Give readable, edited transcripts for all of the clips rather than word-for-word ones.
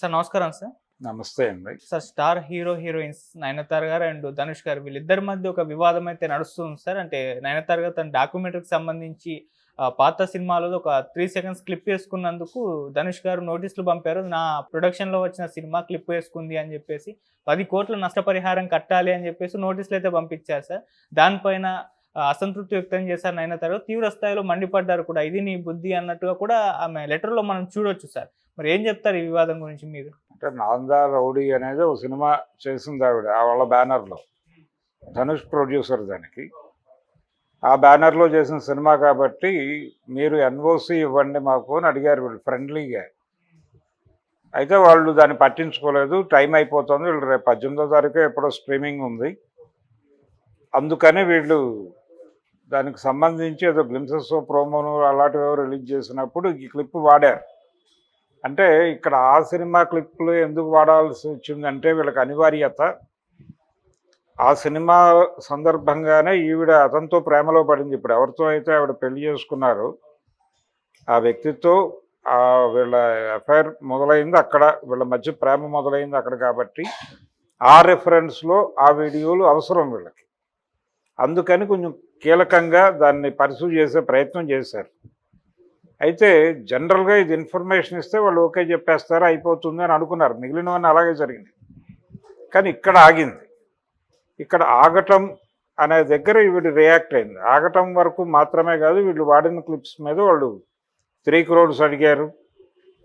Sir నమస్కారం sir. నమస్తే అండి. సార్ స్టార్ హీరోయిన్స్ నయనతార గారు అండ్ ధనుష్ గారు వీళ్ళిద్దరి మధ్య ఒక వివాదం అయితే నడుస్తుంది సార్. అంటే నయనతార గారు తన డాక్యుమెంటరీకి సంబంధించి పాత సినిమాలో ఒక 3 సెకండ్స్ క్లిప్ వేసుకున్నందుకు ధనుష్ గారు నోటీసులు పంపారు. నా ప్రొడక్షన్‌లో వచ్చిన సినిమా క్లిప్ వేసుకుంది అని చెప్పేసి 10 కోట్ల నష్టపరిహారం కట్టాలి అని చెప్పేసి నోటీసులు అయితే పంపించారు సార్. దానిపైన అసంతృప్తి వ్యక్తం చేశారు నయనతార. తీవ్ర స్థాయిలో మండిపడ్డారు కూడా. ఇది నీ బుద్ధి అన్నట్టుగా కూడా ఆమె లెటర్‌లో మనం చూడొచ్చు సార్. మరి ఏం చెప్తారు ఈ వివాదం గురించి మీరు? అంటే 'నాందా రౌడీ' అనేది ఒక సినిమా చేసింది ఆవిడ వాళ్ళ బ్యానర్‌లో. ధనుష్ ప్రొడ్యూసర్ దానికి. ఆ బ్యానర్‌లో చేసిన సినిమా కాబట్టి మీరు ఎన్ఓసి ఇవ్వండి మాకు అని అడిగారు వీళ్ళు ఫ్రెండ్లీగా. అయితే వాళ్ళు దాన్ని పట్టించుకోలేదు. టైం అయిపోతుంది. వీళ్ళు రేపు 18వ తారీఖు ఎప్పుడో స్ట్రీమింగ్ ఉంది. అందుకని వీళ్ళు దానికి సంబంధించి ఏదో గ్లింప్సెస్ ప్రోమోను అలాంటివి రిలీజ్ చేసినప్పుడు ఈ క్లిప్ వాడారు. అంటే ఇక్కడ ఆ సినిమా క్లిప్లు ఎందుకు వాడాల్సి వచ్చిందంటే వీళ్ళకి అనివార్యత. ఆ సినిమా సందర్భంగానే ఈవిడ అతనితో ప్రేమలో పడింది. ఇప్పుడు ఎవరితో అయితే ఆవిడ పెళ్లి చేసుకున్నారో ఆ వ్యక్తితో వీళ్ళ అఫైర్ మొదలైంది అక్కడ, వీళ్ళ మధ్య ప్రేమ మొదలైంది అక్కడ. కాబట్టి ఆ రెఫరెన్స్లో ఆ వీడియోలు అవసరం వీళ్ళకి. అందుకని కొంచెం కీలకంగా దాన్ని పర్సూ చేసే ప్రయత్నం చేశారు. అయితే జనరల్గా ఇది ఇన్ఫర్మేషన్ ఇస్తే వాళ్ళు ఓకే చెప్పేస్తారు, అయిపోతుంది అని అనుకున్నారు. మిగిలినవన్నీ అలాగే జరిగింది. కానీ ఇక్కడ ఆగింది. ఇక్కడ ఆగటం అనే దగ్గర వీడు రియాక్ట్ అయింది. ఆగటం వరకు మాత్రమే కాదు, వీళ్ళు వాడిన క్లిప్స్ మీద వాళ్ళు 3 crores అడిగారు.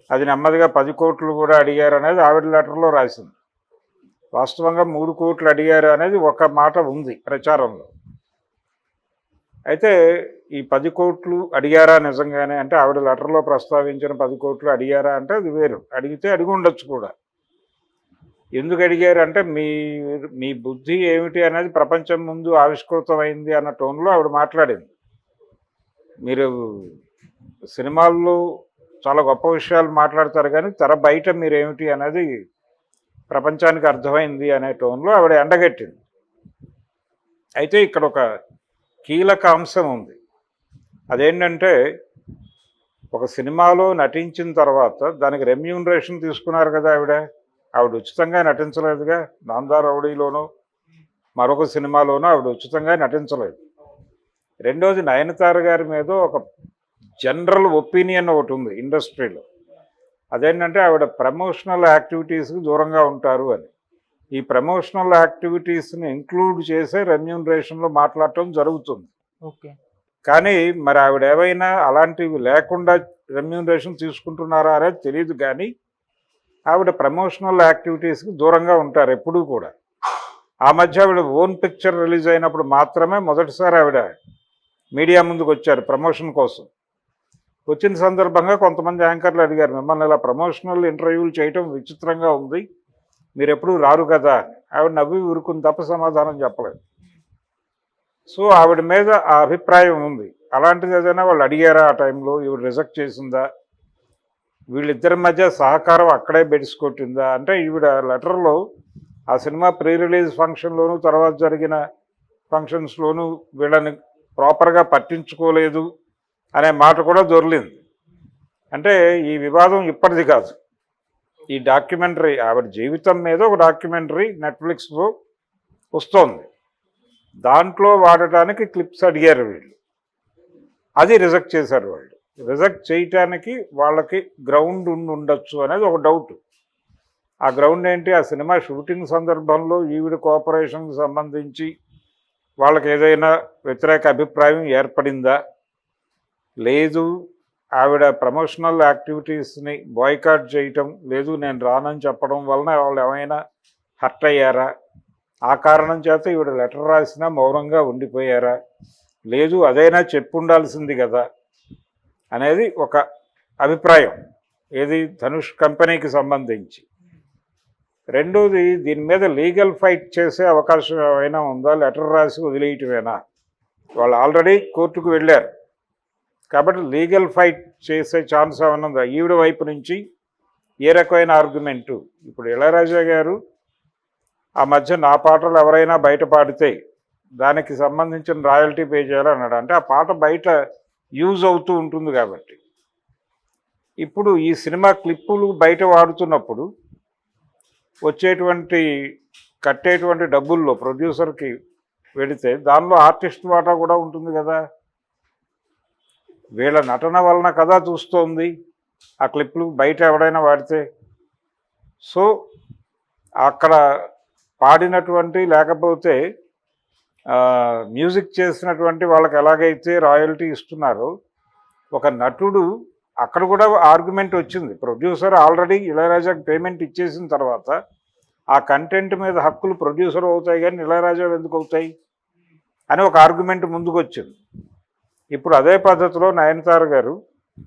అది నెమ్మదిగా 10 కోట్లు కూడా అడిగారు అనేది ఆవిడ లెటర్లో రాసింది. వాస్తవంగా 3 కోట్లు అడిగారు అనేది ఒక మాట ఉంది ప్రచారంలో. అయితే ఈ 10 కోట్లు అడిగారా నిజంగానే అంటే ఆవిడ లెటర్లో ప్రస్తావించిన 10 కోట్లు అడిగారా అంటే అది వేరు. అడిగితే అడిగి ఉండొచ్చు కూడా. ఎందుకు అడిగారు అంటే మీ బుద్ధి ఏమిటి అనేది ప్రపంచం ముందు ఆవిష్కృతమైంది అన్న టోన్లో ఆవిడ మాట్లాడింది. మీరు సినిమాల్లో చాలా గొప్ప విషయాలు మాట్లాడతారు కానీ తెర బయట మీరేమిటి అనేది ప్రపంచానికి అర్థమైంది అనే టోన్లో ఆవిడ ఎండగట్టింది. అయితే ఇక్కడ ఒక కీలక అంశం ఉంది. అదేంటంటే ఒక సినిమాలో నటించిన తర్వాత దానికి రెమ్యూనరేషన్ తీసుకున్నారు కదా ఆవిడ ఉచితంగా నటించలేదుగా. 'నాందా రౌడీలోనో మరొక సినిమాలోనో ఆవిడ ఉచితంగా నటించలేదు. రెండోది నయనతార గారి మీద ఒక జనరల్ ఒపీనియన్ ఒకటి ఉంది ఇండస్ట్రీలో. అదేంటంటే ఆవిడ ప్రమోషనల్ యాక్టివిటీస్కి దూరంగా ఉంటారు అని. ఈ ప్రమోషనల్ యాక్టివిటీస్ని ఇంక్లూడ్ చేసే రెమ్యూనరేషన్లో మాట్లాడటం జరుగుతుంది. ఓకే. కానీ మరి ఆవిడ ఏవైనా అలాంటివి లేకుండా రెమ్యూనరేషన్ తీసుకుంటున్నారా అనేది తెలియదు. కానీ ఆవిడ ప్రమోషనల్ యాక్టివిటీస్కి దూరంగా ఉంటారు ఎప్పుడూ కూడా. ఆ మధ్య ఆవిడ ఓన్ పిక్చర్ రిలీజ్ అయినప్పుడు మాత్రమే మొదటిసారి ఆవిడ మీడియా ముందుకు వచ్చారు ప్రమోషన్ కోసం. వచ్చిన సందర్భంగా కొంతమంది యాంకర్లు అడిగారు, మిమ్మల్ని ఇలా ప్రమోషనల్ ఇంటర్వ్యూలు చేయటం విచిత్రంగా ఉంది, మీరు ఎప్పుడూ రారు కదా. ఆవిడ నవ్వి ఊరుకుని తప్ప సమాధానం చెప్పలేదు. సో ఆవిడ మీద ఆ అభిప్రాయం ఉంది. అలాంటిది ఏదైనా వాళ్ళు అడిగారా ఆ టైంలో, ఈవిడ రిజెక్ట్ చేసిందా, వీళ్ళిద్దరి మధ్య సహకారం అక్కడే బెడిసికొట్టిందా అంటే ఈవిడ లెటర్లో ఆ సినిమా ప్రీ రిలీజ్ ఫంక్షన్లోనూ తర్వాత జరిగిన ఫంక్షన్స్లోనూ వీళ్ళని ప్రాపర్గా పట్టించుకోలేదు అనే మాట కూడా దొర్లింది. అంటే ఈ వివాదం ఇప్పటిది కాదు. ఈ డాక్యుమెంటరీ ఆవిడ జీవితం మీద ఒక డాక్యుమెంటరీ నెట్ఫ్లిక్స్లో వస్తోంది. దాంట్లో వాడటానికి క్లిప్స్ అడిగారు వీళ్ళు. అది రిజెక్ట్ చేశారు వాళ్ళు. రిజెక్ట్ చేయటానికి వాళ్ళకి గ్రౌండ్ ఉండొచ్చు అనేది ఒక డౌట్. ఆ గ్రౌండ్ ఏంటి, ఆ సినిమా షూటింగ్ సందర్భంలో ఈవిడ కోఆపరేషన్కి సంబంధించి వాళ్ళకి ఏదైనా వ్యతిరేక అభిప్రాయం ఏర్పడిందా, లేదు ఆవిడ ప్రమోషనల్ యాక్టివిటీస్ని బాయ్కాట్ చేయటం, లేదు నేను రానని చెప్పడం వలన వాళ్ళు ఏమైనా హర్ట్ అయ్యారా, ఆ కారణం చేత ఈవిడ లెటర్ రాసినా మౌనంగా ఉండిపోయారా, లేదు అదైనా చెప్పుండాల్సింది కదా అనేది ఒక అభిప్రాయం. ఏది ధనుష్ కంపెనీకి సంబంధించి. రెండోది దీని మీద లీగల్ ఫైట్ చేసే అవకాశం ఏమైనా ఉందా, లెటర్ రాసి వదిలేయటమేనా. వాళ్ళు ఆల్రెడీ కోర్టుకు వెళ్ళారు కాబట్టి లీగల్ ఫైట్ చేసే ఛాన్స్ ఏమైనా ఉందా ఈవిడ వైపు నుంచి, ఏ రకమైన ఆర్గ్యుమెంటు. ఇప్పుడు ఇళయరాజా గారు ఆ మధ్య నా పాటలు ఎవరైనా బయట పాడితే దానికి సంబంధించిన రాయల్టీ పే చేయాలన్నాడు. అంటే ఆ పాట బయట యూజ్ అవుతూ ఉంటుంది కాబట్టి. ఇప్పుడు ఈ సినిమా క్లిప్పులు బయట వాడుతున్నప్పుడు వచ్చేటువంటి కట్టేటువంటి డబ్బుల్లో ప్రొడ్యూసర్కి వెళితే దానిలో ఆర్టిస్ట్ వాటా కూడా ఉంటుంది కదా. వీళ్ళ నటన వలన కదా చూస్తోంది ఆ క్లిప్లు బయట ఎవడైనా వాడితే. సో అక్కడ పాడినటువంటి లేకపోతే మ్యూజిక్ చేసినటువంటి వాళ్ళకి ఎలాగైతే రాయల్టీ ఇస్తున్నారో ఒక నటుడు అక్కడ కూడా ఆర్గ్యుమెంట్ వచ్చింది. ప్రొడ్యూసర్ ఆల్రెడీ ఇళయరాజాకి పేమెంట్ ఇచ్చేసిన తర్వాత ఆ కంటెంట్ మీద హక్కులు ప్రొడ్యూసర్ అవుతాయి కానీ ఇళయరాజా ఎందుకు అవుతాయి అని ఒక ఆర్గ్యుమెంట్ ముందుకు వచ్చింది. ఇప్పుడు అదే పద్ధతిలో నయనతార గారు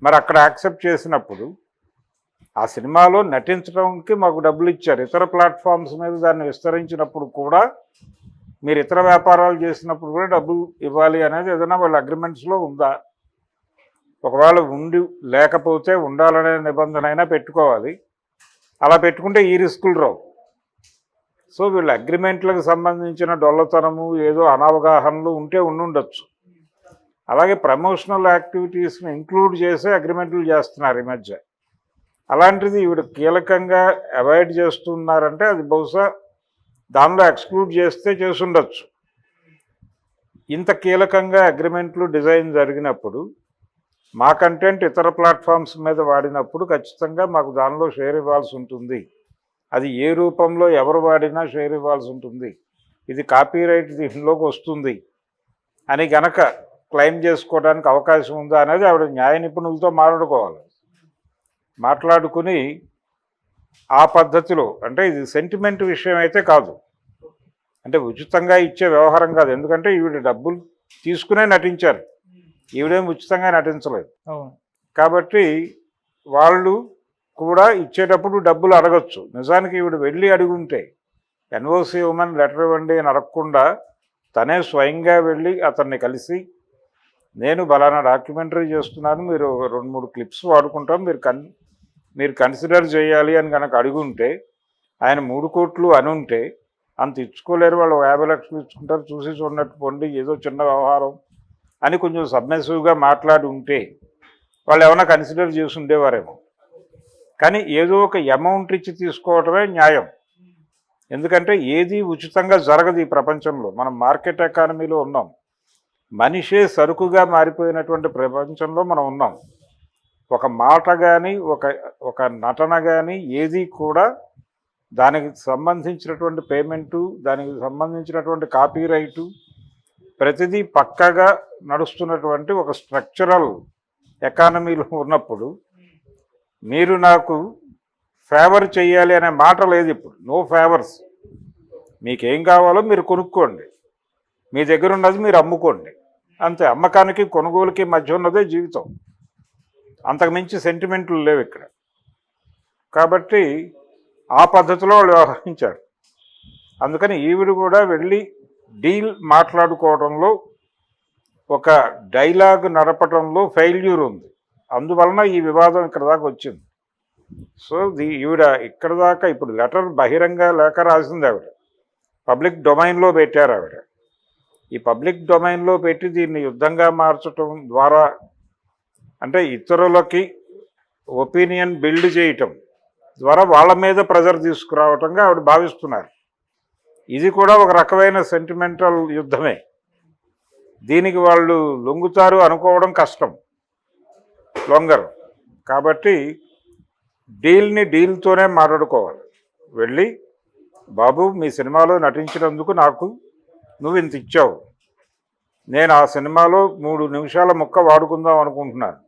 మరి అక్కడ యాక్సెప్ట్ చేసినప్పుడు ఆ సినిమాలో నటించడానికి మాకు డబ్బులు ఇచ్చారు, ఇతర ప్లాట్ఫామ్స్ మీద దాన్ని విస్తరించినప్పుడు కూడా మీరు ఇతర వ్యాపారాలు చేసినప్పుడు కూడా డబ్బులు ఇవ్వాలి అనేది ఏదైనా వాళ్ళ అగ్రిమెంట్స్లో ఉందా? ఒకవేళ ఉండి లేకపోతే ఉండాలనే నిబంధన అయినా పెట్టుకోవాలి. అలా పెట్టుకుంటే ఈ రిస్కులు రావు. సో వీళ్ళ అగ్రిమెంట్లకు సంబంధించిన డొల్లతనము ఏదో అనవగాహనలు ఉంటే ఉండుండొచ్చు. అలాగే ప్రమోషనల్ యాక్టివిటీస్ని ఇంక్లూడ్ చేసే అగ్రిమెంట్లు చేస్తున్నారు ఈ మధ్య. అలాంటిది ఈవిడ కీలకంగా అవాయిడ్ చేస్తున్నారంటే అది బహుశా దానిలో ఎక్స్క్లూడ్ చేస్తే చేసుండొచ్చు. ఇంత కీలకంగా అగ్రిమెంట్లు డిజైన్ జరిగినప్పుడు మా కంటెంట్ ఇతర ప్లాట్ఫామ్స్ మీద వాడినప్పుడు ఖచ్చితంగా మాకు దానిలో షేర్ ఇవ్వాల్సి ఉంటుంది. అది ఏ రూపంలో ఎవరు వాడినా షేర్ ఇవ్వాల్సి ఉంటుంది. ఇది కాపీరైట్ దీనిలోకి వస్తుంది అని గనక క్లెయిమ్ చేసుకోవడానికి అవకాశం ఉందా అనేది ఆవిడ న్యాయ నిపుణులతో మాట్లాడుకుని ఆ పద్ధతిలో, అంటే ఇది సెంటిమెంట్ విషయం అయితే కాదు, అంటే ఉచితంగా ఇచ్చే వ్యవహారం కాదు. ఎందుకంటే ఈవిడ డబ్బులు తీసుకునే నటించారు, ఈవిడేం ఉచితంగా నటించలేదు. కాబట్టి వాళ్ళు కూడా ఇచ్చేటప్పుడు డబ్బులు అడగచ్చు. నిజానికి ఈవిడ వెళ్ళి అడుగుంటే ఎన్ఓసి ఉమెన్ లెటర్ ఇవ్వండి అని అడగకుండా తనే స్వయంగా వెళ్ళి అతన్ని కలిసి నేను బలానా డాక్యుమెంటరీ చేస్తున్నాను, మీరు 2-3 క్లిప్స్ వాడుకుంటాం, మీరు కన్సిడర్ చేయాలి అని కనుక అడుగుంటే ఆయన 3 కోట్లు అనుంటే అంత ఇచ్చుకోలేరు, వాళ్ళు 50 లక్షలు ఇచ్చుకుంటారు, చూసి చూడనట్టు పొండి ఏదో చిన్న వ్యవహారం అని కొంచెం సబ్మిసివ్గా మాట్లాడి ఉంటే వాళ్ళు ఏమైనా కన్సిడర్ చేసి ఉండేవారేమో. కానీ ఏదో ఒక అమౌంట్ ఇచ్చి తీసుకోవటమే న్యాయం. ఎందుకంటే ఏది ఉచితంగా జరగదు ఈ ప్రపంచంలో. మనం మార్కెట్ ఎకానమీలో ఉన్నాం, మనిషే సరుకుగా మారిపోయినటువంటి ప్రపంచంలో మనం ఉన్నాం. ఒక మాట కానీ ఒక నటన కానీ ఏది కూడా దానికి సంబంధించినటువంటి పేమెంటు, దానికి సంబంధించినటువంటి కాపీరైటు ప్రతిదీ పక్కగా నడుస్తున్నటువంటి ఒక స్ట్రక్చరల్ ఎకానమీలో ఉన్నప్పుడు మీరు నాకు ఫేవర్ చేయాలి అనే మాట లేదు. ఇప్పుడు నో ఫేవర్స్. మీకేం కావాలో మీరు కొనుక్కోండి, మీ దగ్గర ఉన్నది మీరు అమ్ముకోండి, అంతే. అమ్మకానికి కొనుగోలుకి మధ్య ఉన్నదే జీవితం, అంతకుమించి సెంటిమెంట్లు లేవు ఇక్కడ. కాబట్టి ఆ పద్ధతిలో వాళ్ళు వ్యవహరించారు. అందుకని ఈవిడ కూడా వెళ్ళి డీల్ మాట్లాడుకోవడంలో, ఒక డైలాగ్ నడపడంలో ఫెయిల్యూర్ ఉంది. అందువలన ఈ వివాదం ఇక్కడ దాకా వచ్చింది. సో ఈవిడ ఇక్కడ దాకా ఇప్పుడు లెటర్ బహిరంగ లేఖ రాసింది ఆవిడ, పబ్లిక్ డొమైన్లో పెట్టారు ఆవిడ. ఈ పబ్లిక్ డొమైన్లో పెట్టి దీన్ని యుద్ధంగా మార్చడం ద్వారా, అంటే ఇతరులకి ఒపీనియన్ బిల్డ్ చేయటం ద్వారా వాళ్ళ మీద ప్రెజర్ తీసుకురావటంగా ఆవిడ భావిస్తున్నారు. ఇది కూడా ఒక రకమైన సెంటిమెంటల్ యుద్ధమే. దీనికి వాళ్ళు లొంగుతారు అనుకోవడం కష్టం, లొంగరు. కాబట్టి డీల్ని డీల్తోనే మాట్లాడుకోవాలి. వెళ్ళి బాబు మీ సినిమాలో నటించినందుకు నాకు నువ్వు ఇంత ఇచ్చావు, నేను ఆ సినిమాలో 3 నిమిషాల ముక్క వాడుకుందాం అనుకుంటున్నాను,